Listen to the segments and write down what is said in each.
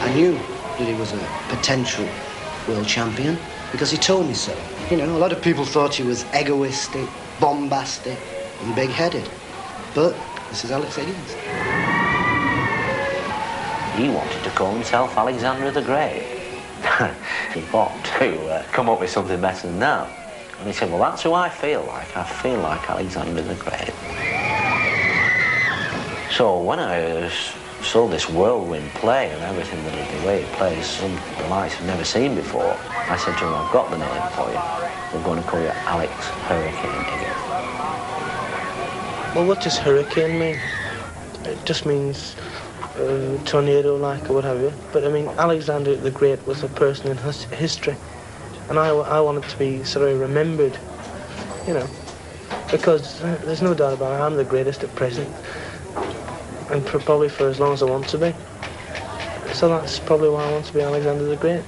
I knew that he was a potential world champion because he told me so. You know, a lot of people thought he was egoistic, bombastic, and big-headed. But this is Alex Higgins. He wanted to call himself Alexander the Great. He fought to come up with something better than that. And he said, well, that's who I feel like. I feel like Alexander the Great. So when I saw this whirlwind play and everything, the way he plays, some the likes I've never seen before, I said to him, I've got the name for you. We're going to call you Alex Hurricane Higgins. Well, what does hurricane mean? It just means tornado, like, or what have you. But I mean, Alexander the Great was a person in history, and I wanted to be sort of remembered, you know, because there's no doubt about it, I'm the greatest at present, and probably for as long as I want to be. So that's probably why I want to be Alexander the Great.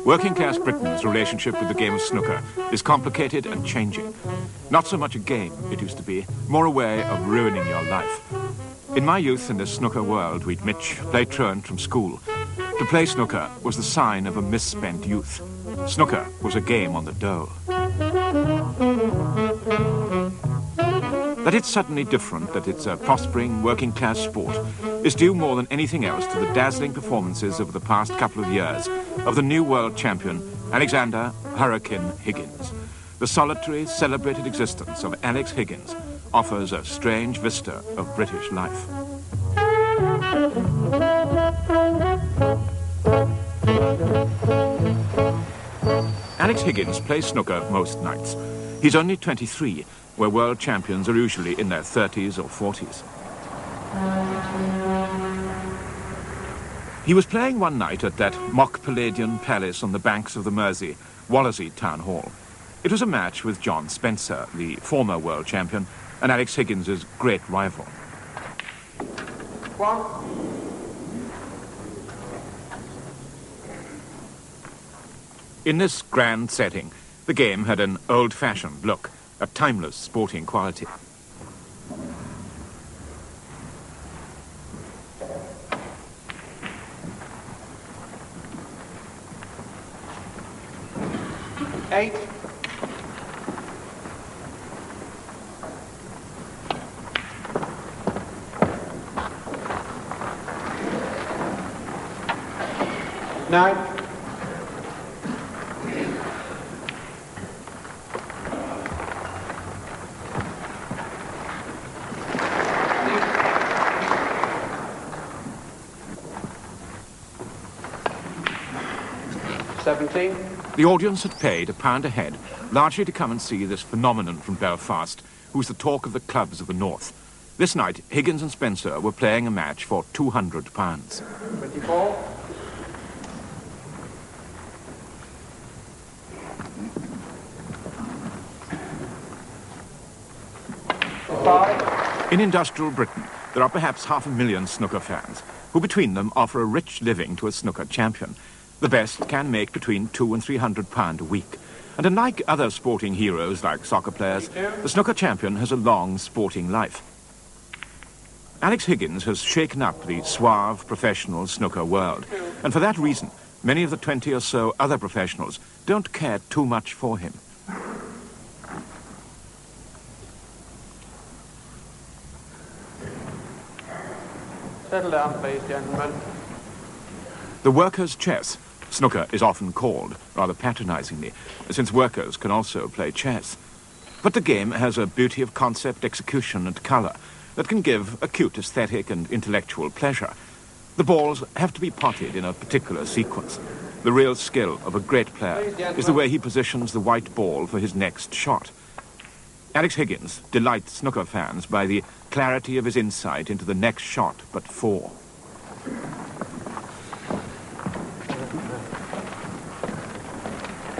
Working-class Britain's relationship with the game of snooker is complicated and changing. Not so much a game, it used to be, more a way of ruining your life. In my youth in this snooker world, we'd Mitch play truant from school. To play snooker was the sign of a misspent youth. Snooker was a game on the dole. That it's suddenly different, that it's a prospering working-class sport, is due more than anything else to the dazzling performances over the past couple of years of the new world champion, Alexander Hurricane Higgins. The solitary, celebrated existence of Alex Higgins offers a strange vista of British life. Alex Higgins plays snooker most nights. He's only 23, where world champions are usually in their 30s or 40s. He was playing one night at that mock Palladian palace on the banks of the Mersey, Wallasey Town Hall. It was a match with John Spencer, the former world champion, and Alex Higgins' great rival. In this grand setting, the game had an old-fashioned look, a timeless sporting quality. Eight. Nine. The audience had paid £1 a head, largely to come and see this phenomenon from Belfast, who's the talk of the clubs of the north. This night, Higgins and Spencer were playing a match for £200. 24. In industrial Britain, there are perhaps 500,000 snooker fans, who between them offer a rich living to a snooker champion. The best can make between £200 and £300 a week. And unlike other sporting heroes like soccer players, the snooker champion has a long sporting life. Alex Higgins has shaken up the suave professional snooker world. And for that reason, many of the 20 or so other professionals don't care too much for him. Settle down, please, gentlemen. The workers' chess, snooker is often called, rather patronizingly, since workers can also play chess. But the game has a beauty of concept, execution and colour that can give acute aesthetic and intellectual pleasure. The balls have to be potted in a particular sequence. The real skill of a great player is the way he positions the white ball for his next shot. Alex Higgins delights snooker fans by the clarity of his insight into the next shot but 4.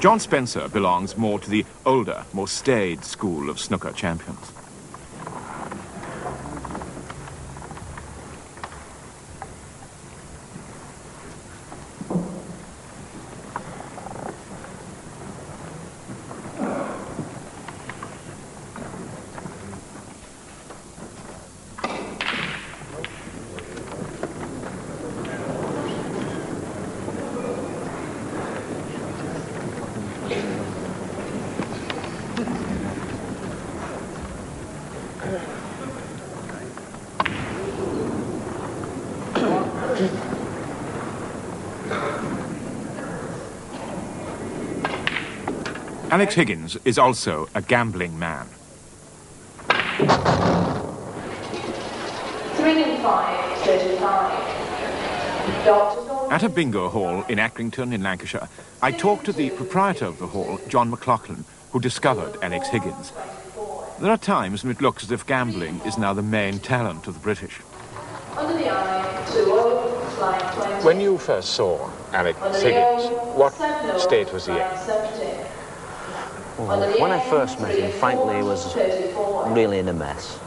John Spencer belongs more to the older, more staid school of snooker champions. Alex Higgins is also a gambling man. 3-5-35. At a bingo hall in Accrington in Lancashire, I talked to the proprietor of the hall, John McLaughlin, who discovered Alex Higgins. There are times when it looks as if gambling is now the main talent of the British. Under the eye, 2-0, flying 20. When you first saw Alex Higgins, what state was he in? When I first met him, frankly, he was really in a mess.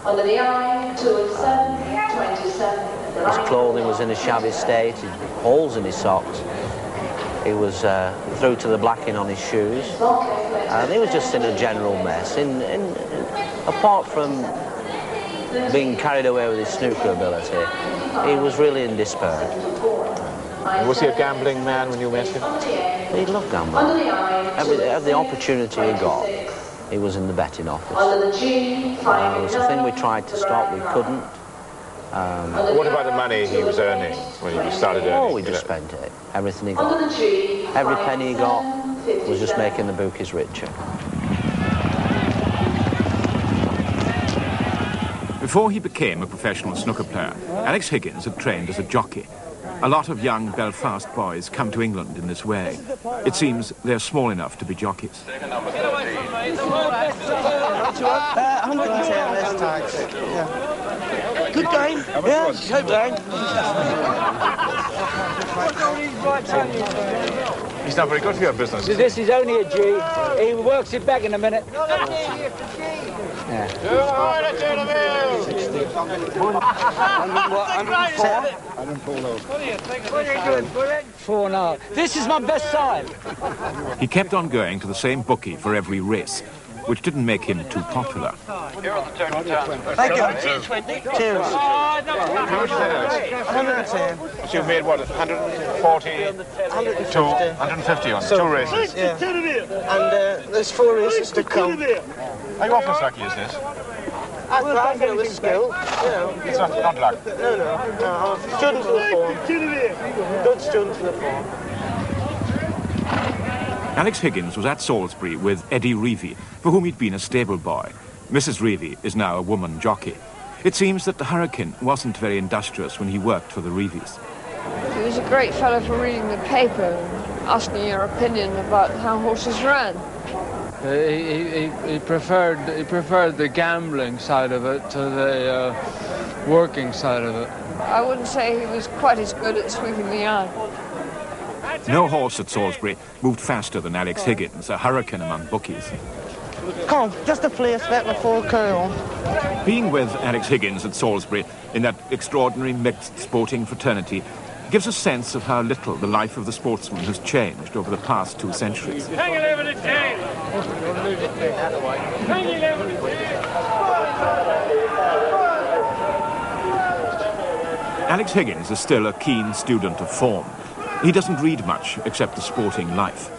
Under the eye, 2-7, 27. His clothing was in a shabby state, he had holes in his socks. He was through to the blacking on his shoes. And he was just in a general mess. Apart from being carried away with his snooker ability, he was really in despair. Was he a gambling man when you met him? He loved gambling. Every opportunity he got, he was in the betting office. It was a thing we tried to stop, we couldn't. What about the money he was earning when you started earning? Oh, we just spent it. Everything he got. Every penny he got was just making the bookies richer. Before he became a professional snooker player, Alex Higgins had trained as a jockey. A lot of young Belfast boys come to England in this way. It seems they're small enough to be jockeys. Good game. Yeah, good game. He's not very good for your business. This is only a G. He works it back in a minute. Yeah. 4.5. This is my best side. He kept on going to the same bookie for every race, which didn't make him too popular. Thank you. Cheers, Wendy. Cheers. 110. So you made what, 140? 150 on 2 races? Yeah. And there's 4 races to come. Are you often as lucky as this? I think it was skill, you know. It's not luck. No. Student for the form. Good student for the form. Alex Higgins was at Salisbury with Eddie Reevy, for whom he'd been a stable boy. Mrs. Reevy is now a woman jockey. It seems that the Hurricane wasn't very industrious when he worked for the Reevys. He was a great fellow for reading the paper and asking your opinion about how horses ran. He preferred the gambling side of it to the working side of it. I wouldn't say he was quite as good at sweeping the yard. No horse at Salisbury moved faster than Alex Higgins, a hurricane among bookies. Come on, just a place back before carry on. Being with Alex Higgins at Salisbury in that extraordinary mixed sporting fraternity gives a sense of how little the life of the sportsman has changed over the past 2 centuries. Hang 11 to 10. Hang 11 to 10. Alex Higgins is still a keen student of form. He doesn't read much except the sporting life.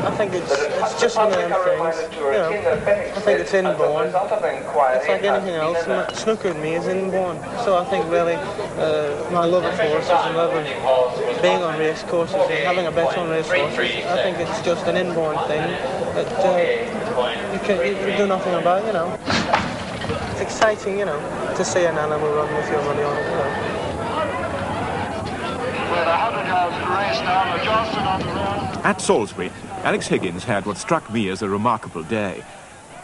I think it's just one of them things, you know. I think it's inborn. It's like anything else. Snooker in me is inborn. So I think really my love of horses and love of being on race courses and having a bet on race horses, I think it's just an inborn thing that you do nothing about, you know. It's exciting, you know, to see an animal run with your money on it, you know. Where the 100-house race At Salisbury, Alex Higgins had what struck me as a remarkable day.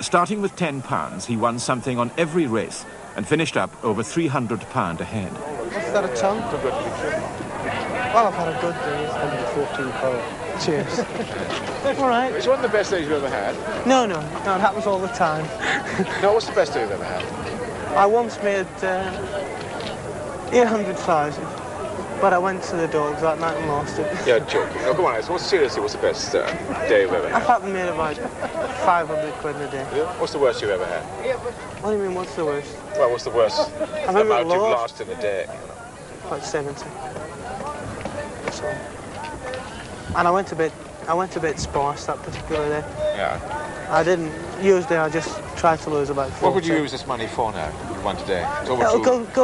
Starting with £10, he won something on every race and finished up over £300 ahead. What's that a ton? Well, I've had a good day. £14. Cheers. All right. It's one of the best days you've ever had. No, it happens all the time. No, what's the best day you've ever had? I once made 800,000, but I went to the dogs that night and lost it. Yeah, joking. No, come on, Alex. Seriously, what's the best day you've ever had? I've probably made about 500 quid in a day. Yeah? What's the worst you've ever had? What do you mean, what's the worst? Well, what's the worst amount you've lost in a day? About 70. So. And I went a bit sparse that particular day. Yeah. I didn't. Usually I just try to lose about 40. What would you use this money for now? You won today. It's over £300.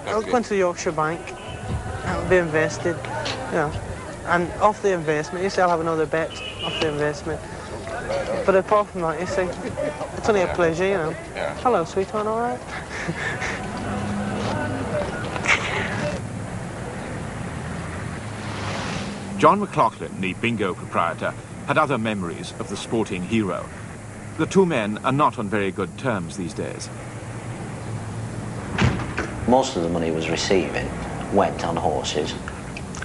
I'll go into the Yorkshire Bank. It'll be invested, you know. And off the investment, you see, I'll have another bet off the investment. But apart from that, you see, it's only a pleasure, you know. Yeah. Hello, sweetheart, all right? John McLaughlin, the bingo proprietor, had other memories of the sporting hero. The two men are not on very good terms these days. Most of the money he was receiving went on horses,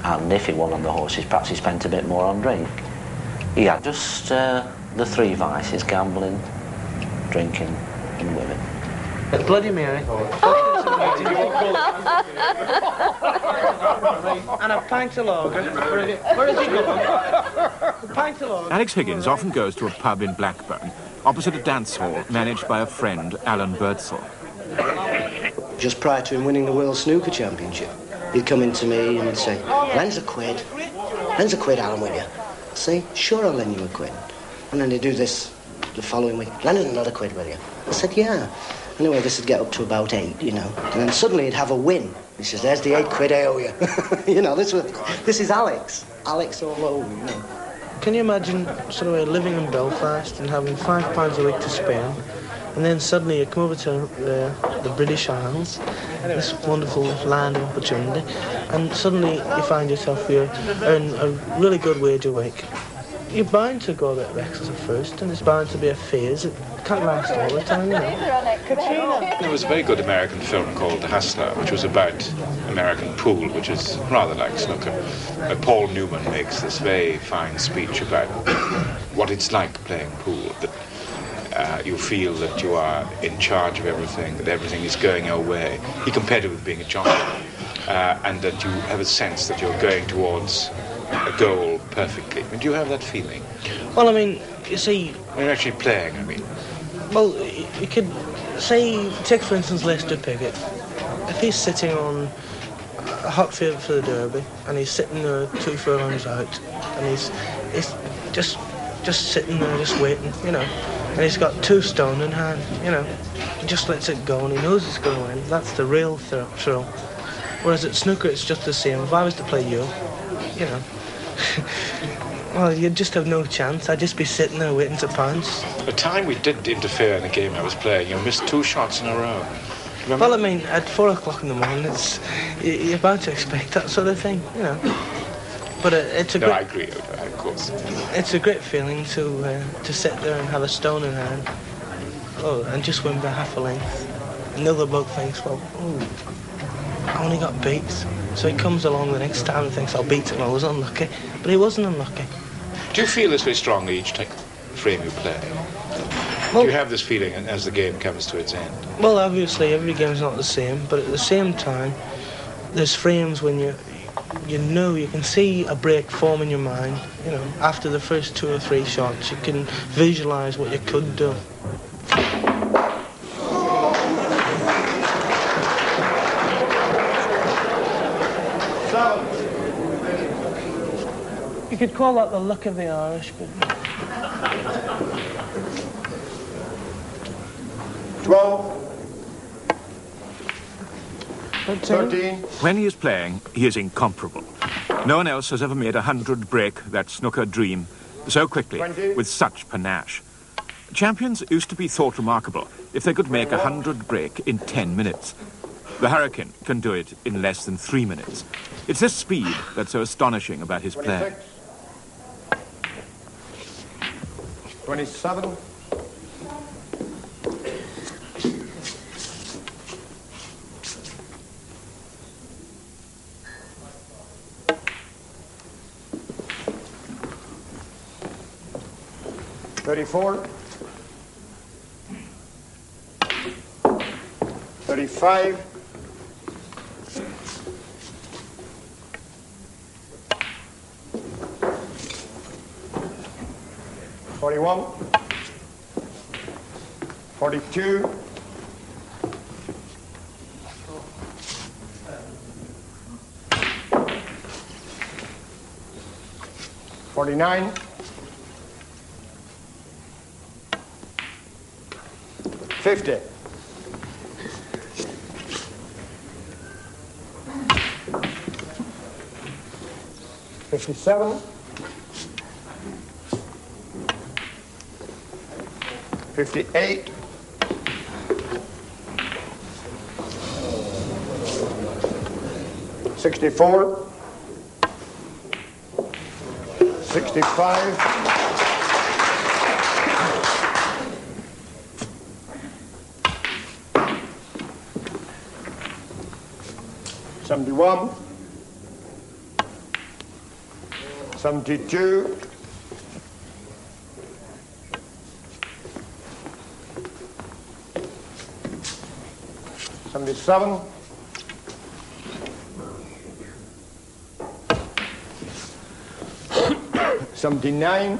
and if he won on the horses, perhaps he spent a bit more on drink. He had just the three vices: gambling, drinking, and women. Bloody Mary. And a pint of lager. Where is he going? A pint of lager. Alex Higgins often goes to a pub in Blackburn, opposite a dance hall managed by a friend, Alan Birdsall. Just prior to him winning the World Snooker Championship, he'd come in to me and he'd say, "Lend's a quid. Lend's a quid, Alan, will you?" I'd say, "Sure, I'll lend you a quid." And then he'd do this the following week. "Lend us another quid, will you?" I said, "Yeah." Anyway, this would get up to about 8, you know. And then suddenly he'd have a win. He says, "There's the 8 quid I owe you." You know, this is Alex. Alex all over, you know. Can you imagine sort of living in Belfast and having £5 a week to spend, and then suddenly you come over to the British Isles, this wonderful land of opportunity, and suddenly you find yourself you're earning a really good wage a week. You're bound to go a bit reckless at first, and it's bound to be a phase. It can't last all the time, you know. There was a very good American film called The Hustler, which was about American pool, which is rather like snooker. Paul Newman makes this very fine speech about what it's like playing pool, that you feel that you are in charge of everything, that everything is going your way. He compared it with being a jockey, and that you have a sense that you're going towards a goal perfectly. I mean, do you have that feeling? Well, I mean, you see... When you're actually playing, I mean. Well, you could say, take for instance Lester Piggott. If he's sitting on a hot field for the Derby, and he's sitting there 2 furlongs out, and he's just sitting there, just waiting, you know, and he's got 2 stone in hand, you know, he just lets it go, and he knows it's going to win. That's the real thrill. Whereas at snooker, it's just the same. If I was to play you know, well, you'd just have no chance. I'd just be sitting there waiting to pounce. The time we did interfere in the game I was playing, you missed 2 shots in a row. Remember? Well, I mean, at 4 o'clock in the morning, you're bound to expect that sort of thing, you know. But it's a great... No, I agree, of course. It's a great feeling to sit there and have a stone in hand, and just win by half a length. Another bloke thinks, well, I only got beat. So he comes along the next time and thinks, I'll beat him, I was unlucky. But he wasn't unlucky. Do you feel this very strongly each frame you play? Well, do you have this feeling as the game comes to its end? Well, obviously, every game's not the same, but at the same time, there's frames when you know, you can see a break form in your mind. You know, after the first 2 or 3 shots, you can visualise what you could do. You could call that the luck of the Irish, but... 12. 13. When he is playing, he is incomparable. No one else has ever made 100 break that snooker dream so quickly, 20. with such panache. Champions used to be thought remarkable if they could make 100 break in 10 minutes. The Hurricane can do it in less than 3 minutes. It's this speed that's so astonishing about his play. 26. 27. $34. 35. 41. 42. 49. 50. 57. 58. 64. 65. 71. 72. 77. 79.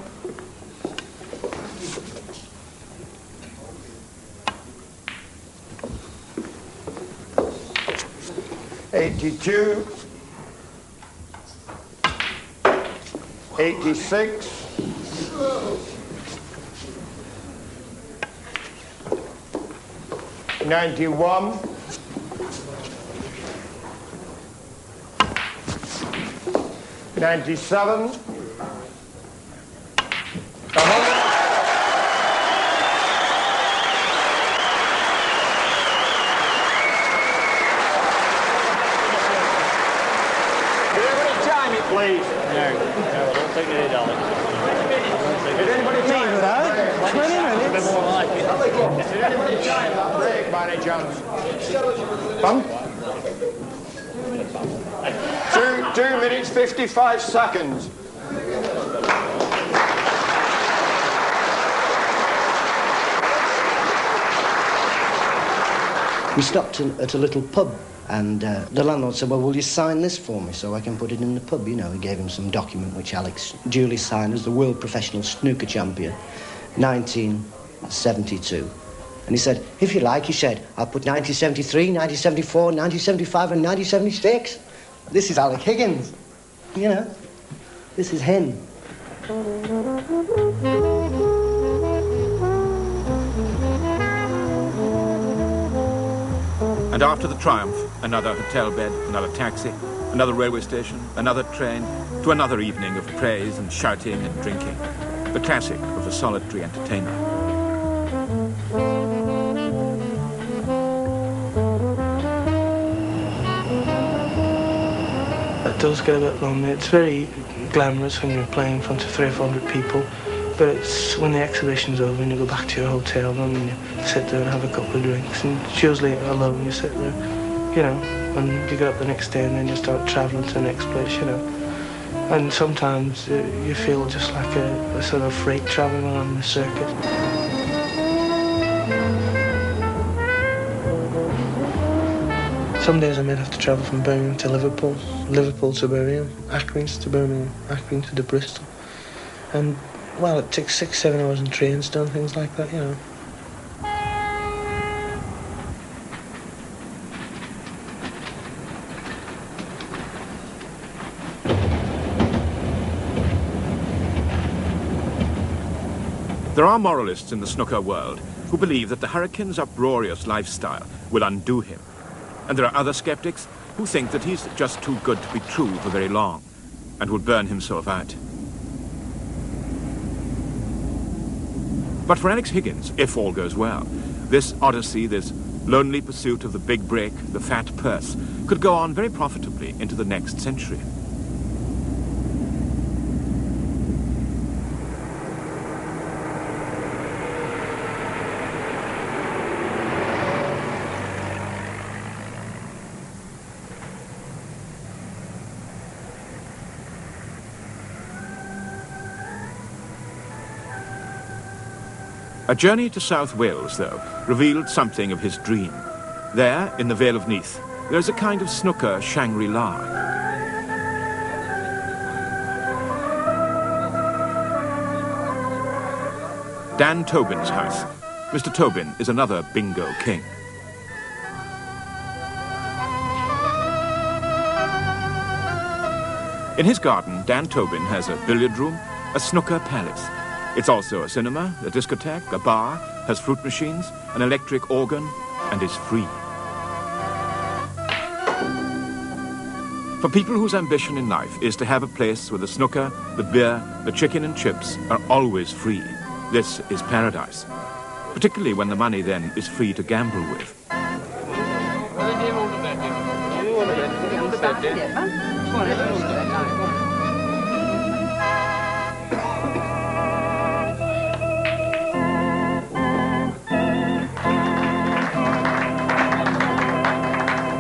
82. 86. 91. 97. 100. Please. No, I don't think they did, Alex. Did anybody time that? 20 minutes. More like it. Did anybody time that break by any chance? Pardon? 2 minutes 55 seconds. We stopped at a little pub, and the landlord said, well, will you sign this for me so I can put it in the pub? You know, he gave him some document which Alex duly signed as the world professional snooker champion, 1972. And he said, if you like, he said, I'll put 1973, 1974, 1975 and 1976. This is Alec Higgins. You know, this is him. And after the triumph, another hotel bed, another taxi, another railway station, another train, to another evening of praise and shouting and drinking. The classic of the solitary entertainer. It does get a bit lonely. It's very glamorous when you're playing in front of 300 or 400 people, but it's when the exhibition's over and you go back to your hotel room and you sit there and have a couple of drinks, and it's usually alone. You sit there, you know, and you get up the next day and then you start travelling to the next place, you know. And sometimes you feel just like a sort of freight travelling on the circuit. Some days I might have to travel from Birmingham to Liverpool, Liverpool to Birmingham, Accrington to Birmingham, Accrington to Bristol. And, well, it takes 6-7 hours in trains done, things like that, you know. There are moralists in the snooker world who believe that the Hurricane's uproarious lifestyle will undo him. And there are other skeptics who think that he's just too good to be true for very long and would burn himself out. But for Alex Higgins, if all goes well, this odyssey, this lonely pursuit of the big break, the fat purse, could go on very profitably into the next century. A journey to South Wales, though, revealed something of his dream. There, in the Vale of Neath, there is a kind of snooker Shangri-La. Dan Tobin's house. Mr. Tobin is another bingo king. In his garden, Dan Tobin has a billiard room, a snooker palace. It's also a cinema, a discotheque, a bar, has fruit machines, an electric organ, and is free. For people whose ambition in life is to have a place where the snooker, the beer, the chicken and chips are always free, this is paradise. Particularly when the money then is free to gamble with.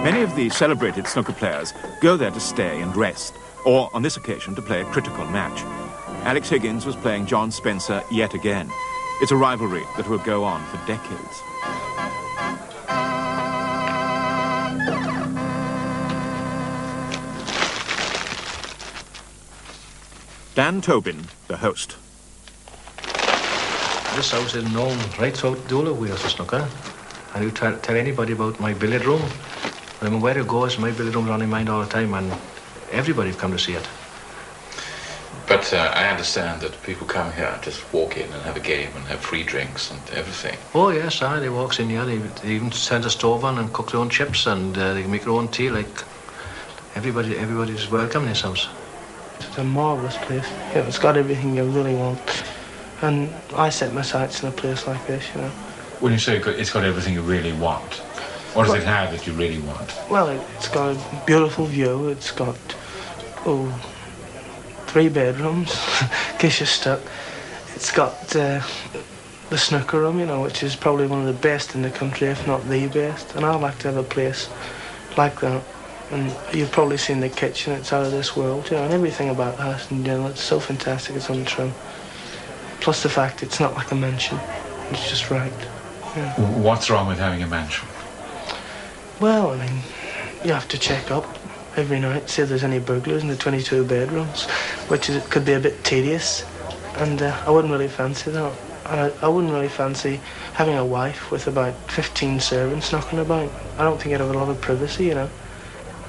Many of the celebrated snooker players go there to stay and rest, or on this occasion to play a critical match. Alex Higgins was playing John Spencer yet again. It's a rivalry that will go on for decades. Dan Tobin, the host. This house is known right throughout the whole of Wales for snooker. And you tell anybody about my billiard room, I mean, where it goes, my billiard room's on my mind all the time, and everybody's come to see it. But I understand that people come here and just walk in and have a game and have free drinks and everything. Oh, yes, they walks in here, they even send a stove on and cook their own chips, and they can make their own tea, like, everybody's welcome in this house. It's a marvellous place. You know, it's got everything you really want. And I set my sights in a place like this, you know. When you say it's got everything you really want, what does it have that you really want? Well, it's got a beautiful view. It's got, 3 bedrooms, in case you're stuck. It's got the snooker room, you know, which is probably one of the best in the country, if not the best. And I'd like to have a place like that. And you've probably seen the kitchen. It's out of this world, you know, and everything about the house in general. It's so fantastic. It's untrue. Plus the fact it's not like a mansion. It's just right. Yeah. What's wrong with having a mansion? Well, I mean, you have to check up every night, see if there's any burglars in the 22 bedrooms, which could be a bit tedious, and I wouldn't really fancy that. And I wouldn't really fancy having a wife with about 15 servants knocking about. I don't think I'd have a lot of privacy, you know.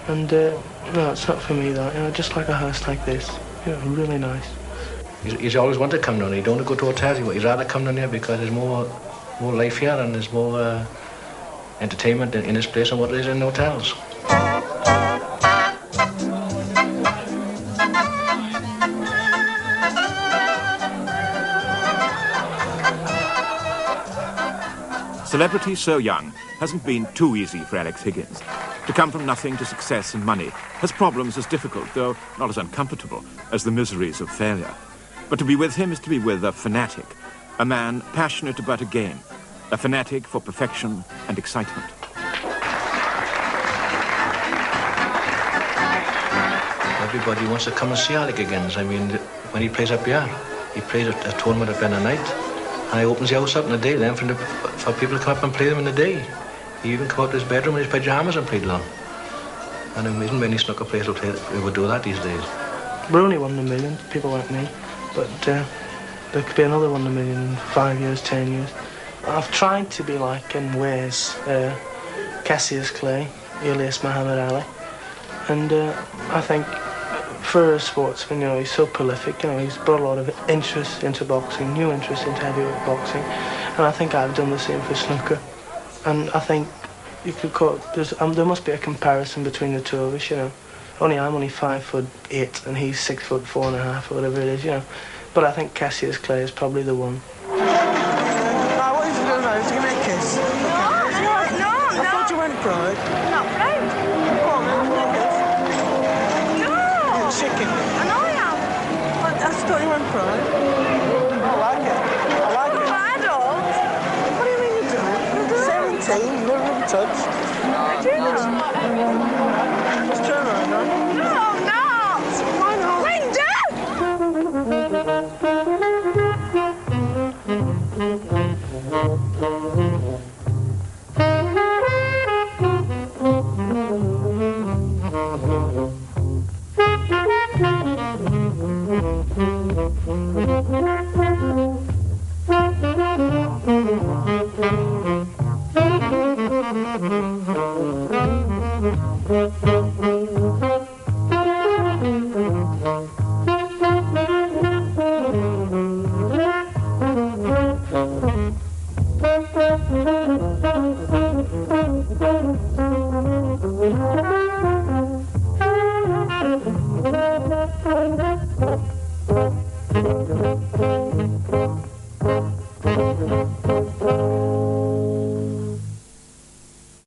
And, no, it's not for me, that. You know, just like a house like this, you know, really nice. He's always wanted to come down here. He don't want to go to hotels. He'd rather come down here because there's more life here and there's more entertainment in this place than what there is in hotels. Celebrity so young hasn't been too easy for Alex Higgins. To come from nothing to success and money has problems as difficult, though not as uncomfortable, as the miseries of failure. But to be with him is to be with a fanatic, a man passionate about a game, a fanatic for perfection and excitement. Everybody wants to come and see Alex Higgins. I mean, when he plays up here, he plays a tournament up in the night, and he opens the house up in the day then for people to come up and play them in the day. He even come out to his bedroom in his pajamas and played along. And there isn't many snooker players who would do that these days. We're only 1 in a million, people like me, but there could be another 1 in a million in 5 years, 10 years. I've tried to be like in ways Cassius Clay, alias Muhammad Ali, and I think for a sportsman, you know, he's so prolific, you know, he's brought a lot of interest into boxing, new interest into heavyweight boxing, and I think I've done the same for snooker. And I think you could call it, there must be a comparison between the two of us, you know. I'm only 5'8" and he's 6'4.5" or whatever it is, you know. But I think Cassius Clay is probably the one. What are you doing now? To give me a kiss? No, okay. No. I thought you went proud. Not proud. Go on, then, give me a kiss. No. You're chicken. I know I am. But I thought you went proud. I like it. I like it. I don't. What do you mean you do? 17, never even touched. I do not. Just turn around now. No, I'm not. Why not? Linda!